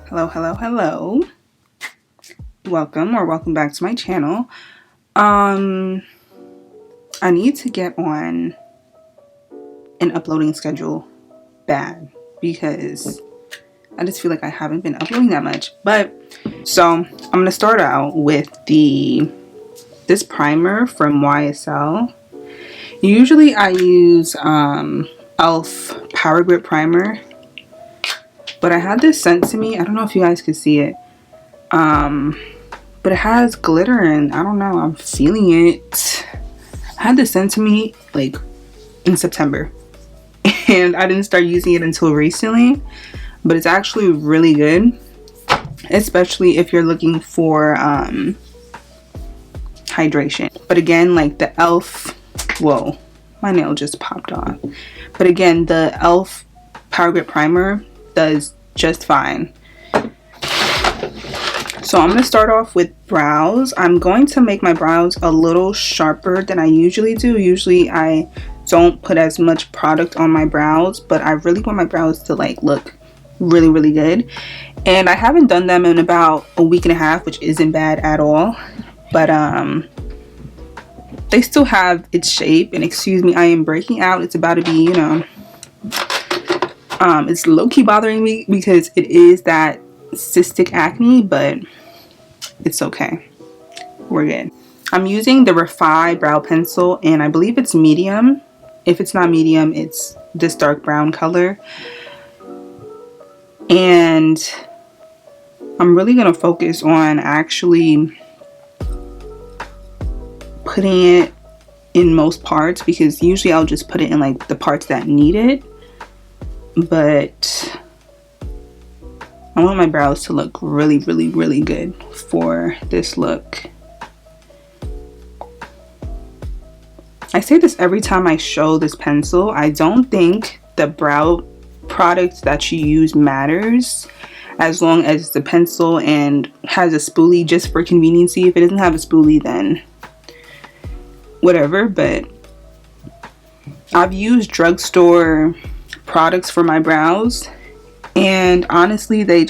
Hello. Welcome back to my channel. I need to get on an uploading schedule bad because I just feel like I haven't been uploading that much. But so I'm gonna start out with this primer from YSL. Usually I use e.l.f. Power Grip Primer, but I had this sent to me. I don't know if you guys could see it. But it has glitter and I don't know, I'm feeling it. I had this sent to me like in September and I didn't start using it until recently, but it's actually really good, especially if you're looking for hydration. But again, like the e.l.f. whoa, my nail just popped off. But again, the e.l.f. Power Grip Primer does just fine. So I'm going to start off with brows. I'm going to make my brows a little sharper than I usually do. Usually I don't put as much product on my brows, but I really want my brows to like look really good. And I haven't done them in about a week and a half, which isn't bad at all. But they still have its shape. And excuse me, I am breaking out. It's about to be, you know, it's low-key bothering me because it is that cystic acne, but it's okay, we're good. I'm using the Refi brow pencil and I believe it's medium. If it's not medium, it's this dark brown color, and I'm really gonna focus on actually putting it in most parts, because usually I'll just put it in like the parts that need it, but I want my brows to look really good for this look. I say this every time I show this pencil. I don't think the brow product that you use matters, as long as the pencil and has a spoolie just for conveniency. If it doesn't have a spoolie, then whatever. But I've used drugstore products for my brows, and honestly they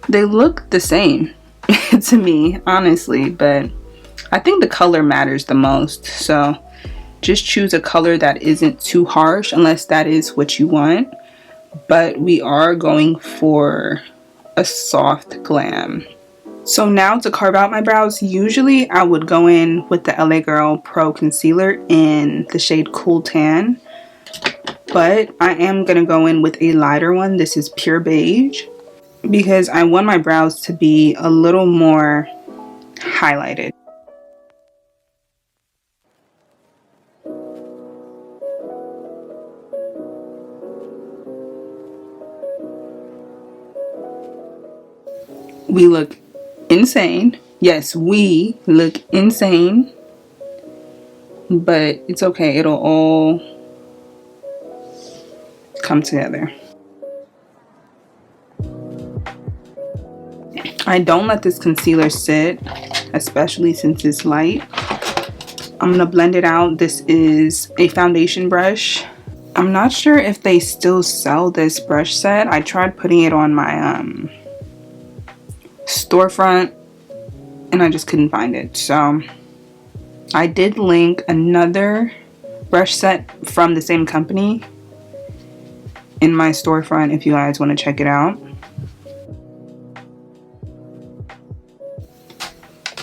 look the same to me, honestly. But I think the color matters the most, so just choose a color that isn't too harsh unless that is what you want. But we are going for a soft glam. So now to carve out my brows, usually I would go in with the LA Girl Pro Concealer in the shade Cool Tan, but I am going to go in with a lighter one. This is Pure Beige, because I want my brows to be a little more highlighted. We look insane. Yes, we look insane, but it's okay. It'll all come together. I don't let this concealer sit, especially since it's light. I'm gonna blend it out. This is a foundation brush. I'm not sure if they still sell this brush set. I tried putting it on my storefront and I just couldn't find it. So I did link another brush set from the same company in my storefront if you guys want to check it out.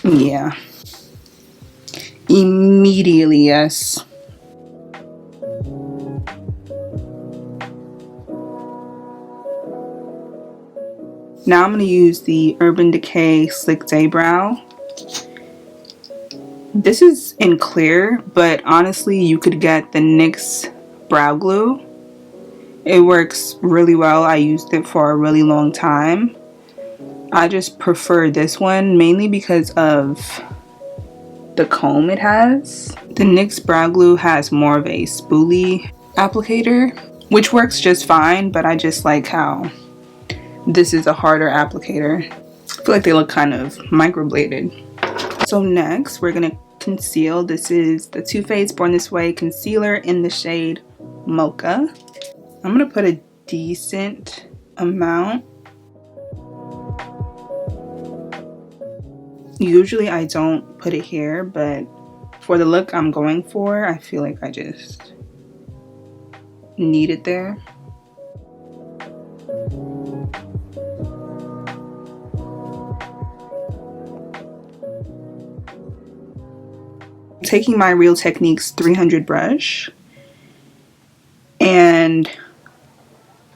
Yeah, immediately yes. Now I'm going to use the Urban Decay Slick Day Brow. This is in clear, but honestly you could get the NYX brow glue. It works really well. I used it for a really long time. I just prefer this one mainly because of the comb it has. The NYX brow glue has more of a spoolie applicator, which works just fine, but I just like how this is a harder applicator. I feel like they look kind of microbladed. So next we're gonna conceal. This is the Too Faced Born This Way concealer in the shade Mocha. I'm gonna put a decent amount Usually I don't put it here, but for the look I'm going for, I feel like I just need it there. Taking my Real Techniques 300 brush, and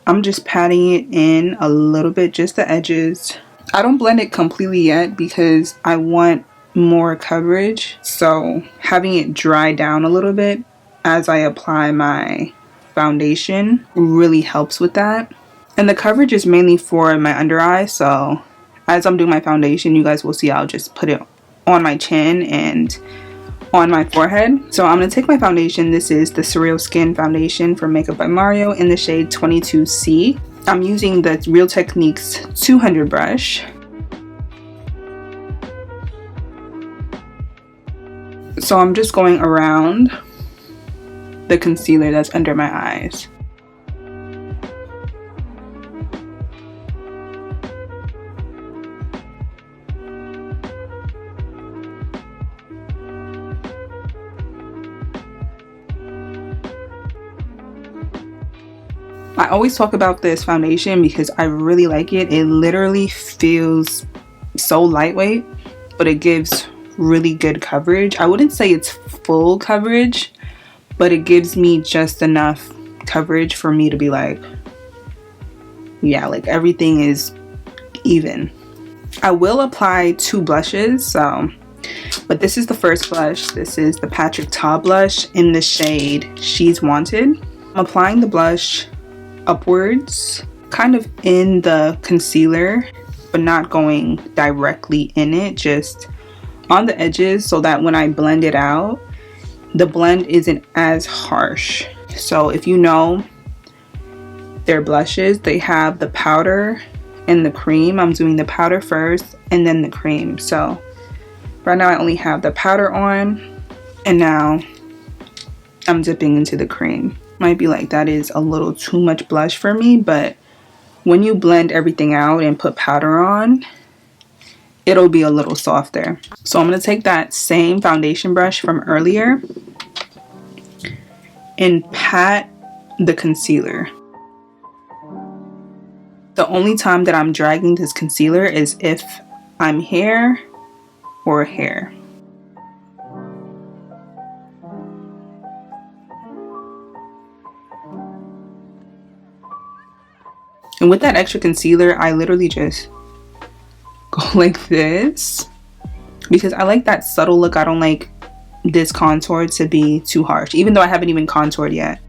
I'm just patting it in a little bit, just the edges. I don't blend it completely yet because I want more coverage, so having it dry down a little bit as I apply my foundation really helps with that. And the coverage is mainly for my under eye, so as I'm doing my foundation, you guys will see I'll just put it on my chin and on my forehead. So I'm going to take my foundation. This is the Surreal Skin Foundation from Makeup by Mario in the shade 22C. I'm using the Real Techniques 200 brush. So I'm just going around the concealer that's under my eyes. I always talk about this foundation because I really like it. It literally feels so lightweight, but it gives really good coverage. I wouldn't say it's full coverage, but it gives me just enough coverage for me to be like, yeah, like everything is even. I will apply 2 blushes, but this is the first blush. This is the Patrick Ta blush in the shade She's Wanted. I'm applying the blush upwards, kind of in the concealer, but not going directly in it, just on the edges, so that when I blend it out, the blend isn't as harsh. So if you know their blushes, they have the powder and the cream. I'm doing the powder first and then the cream. So right now I only have the powder on, and now I'm dipping into the cream. Might be like, that is a little too much blush for me, but when you blend everything out and put powder on, it'll be a little softer. So I'm going to take that same foundation brush from earlier and pat the concealer. The only time that I'm dragging this concealer is if I'm hair or hair. And with that extra concealer, I literally just go like this because I like that subtle look. I don't like this contour to be too harsh, even though I haven't even contoured yet.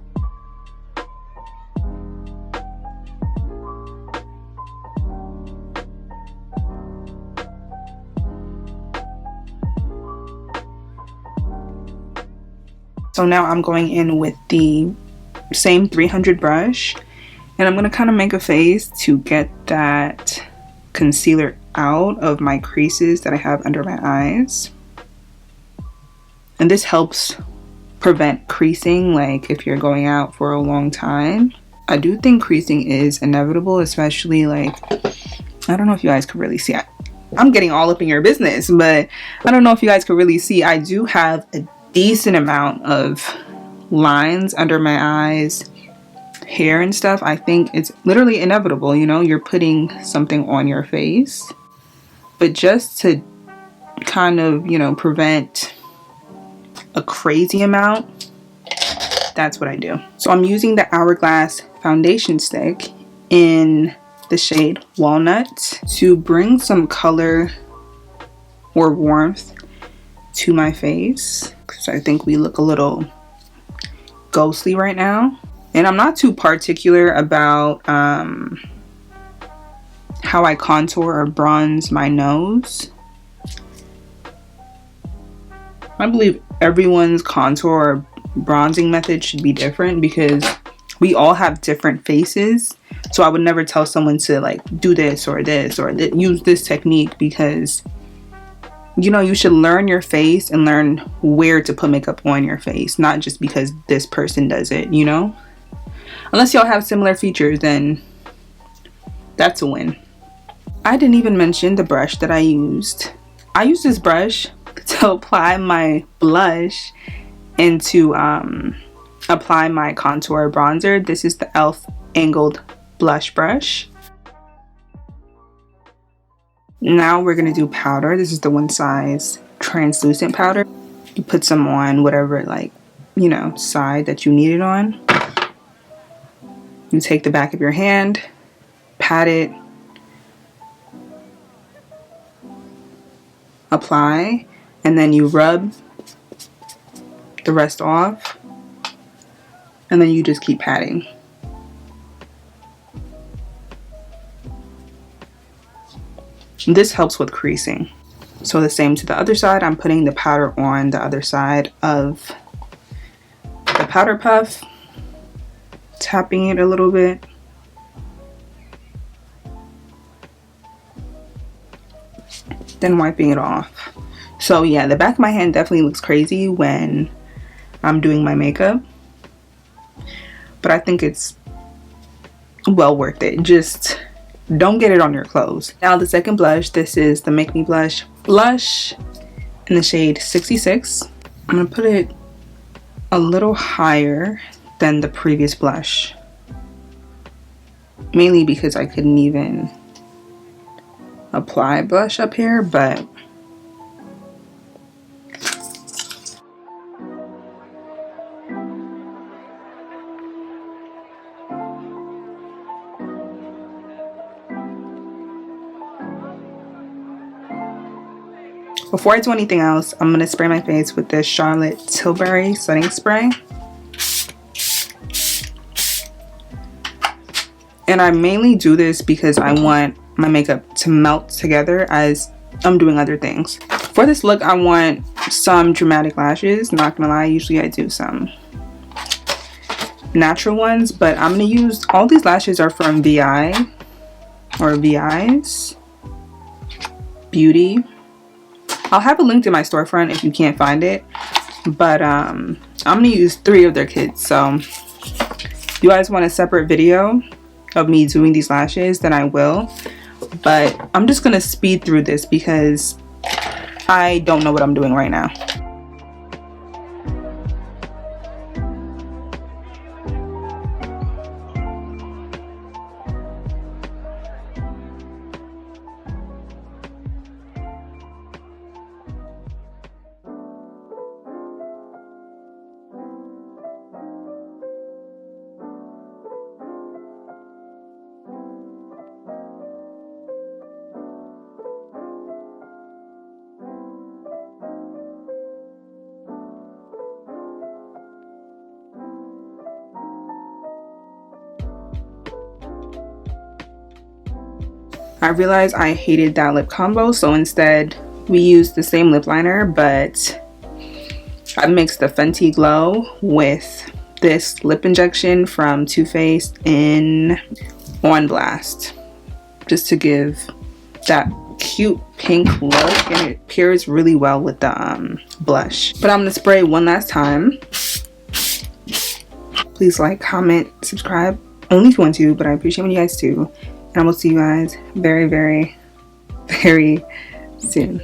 So now I'm going in with the same 300 brush, and I'm going to kind of make a face to get that concealer out of my creases that I have under my eyes. And this helps prevent creasing, like if you're going out for a long time. I do think creasing is inevitable, especially like, I don't know if you guys could really see. I'm getting all up in your business, but I don't know if you guys could really see. I do have a decent amount of lines under my eyes, hair and stuff. I think it's literally inevitable, you know, you're putting something on your face. But just to kind of, you know, prevent a crazy amount, that's what I do. So I'm using the Hourglass foundation stick in the shade Walnut to bring some color or warmth to my face, because I think we look a little ghostly right now. And I'm not too particular about how I contour or bronze my nose. I believe everyone's contour or bronzing method should be different because we all have different faces. So I would never tell someone to like do this or use this technique, because you know, you should learn your face and learn where to put makeup on your face, not just because this person does it, you know? Unless y'all have similar features, then that's a win. I didn't even mention the brush that I used. I use this brush to apply my blush and to apply my contour bronzer. This is the e.l.f. angled blush brush. Now we're gonna do powder. This is the One Size translucent powder. You put some on whatever, like, you know, side that you need it on. You take the back of your hand, pat it, apply, and then you rub the rest off, and then you just keep patting. This helps with creasing. So the same to the other side. I'm putting the powder on the other side of the powder puff, tapping it a little bit. Then wiping it off. So yeah, the back of my hand definitely looks crazy when I'm doing my makeup, but I think it's well worth it. Just don't get it on your clothes. Now the second blush, this is the Make Me Blush blush in the shade 66. I'm gonna put it a little higher than the previous blush, mainly because I couldn't even apply blush up here, but before I do anything else, I'm going to spray my face with this Charlotte Tilbury setting spray. And I mainly do this because I want my makeup to melt together as I'm doing other things. For this look, I want some dramatic lashes. Not gonna lie, usually I do some natural ones, but I'm gonna use, all these lashes are from VI or VI's Beauty. I'll have a link to my storefront if you can't find it, but I'm gonna use 3 of their kits. So if you guys want a separate video of me doing these lashes, then I will, but I'm just gonna speed through this because I don't know what I'm doing right now. I realized I hated that lip combo, so instead we used the same lip liner, but I mixed the Fenty Glow with this lip injection from Too Faced in On Blast, just to give that cute pink look, and it pairs really well with the blush. But I'm gonna spray one last time. Please like, comment, subscribe, only if you want to, but I appreciate when you guys do. And I will see you guys very, very, very soon.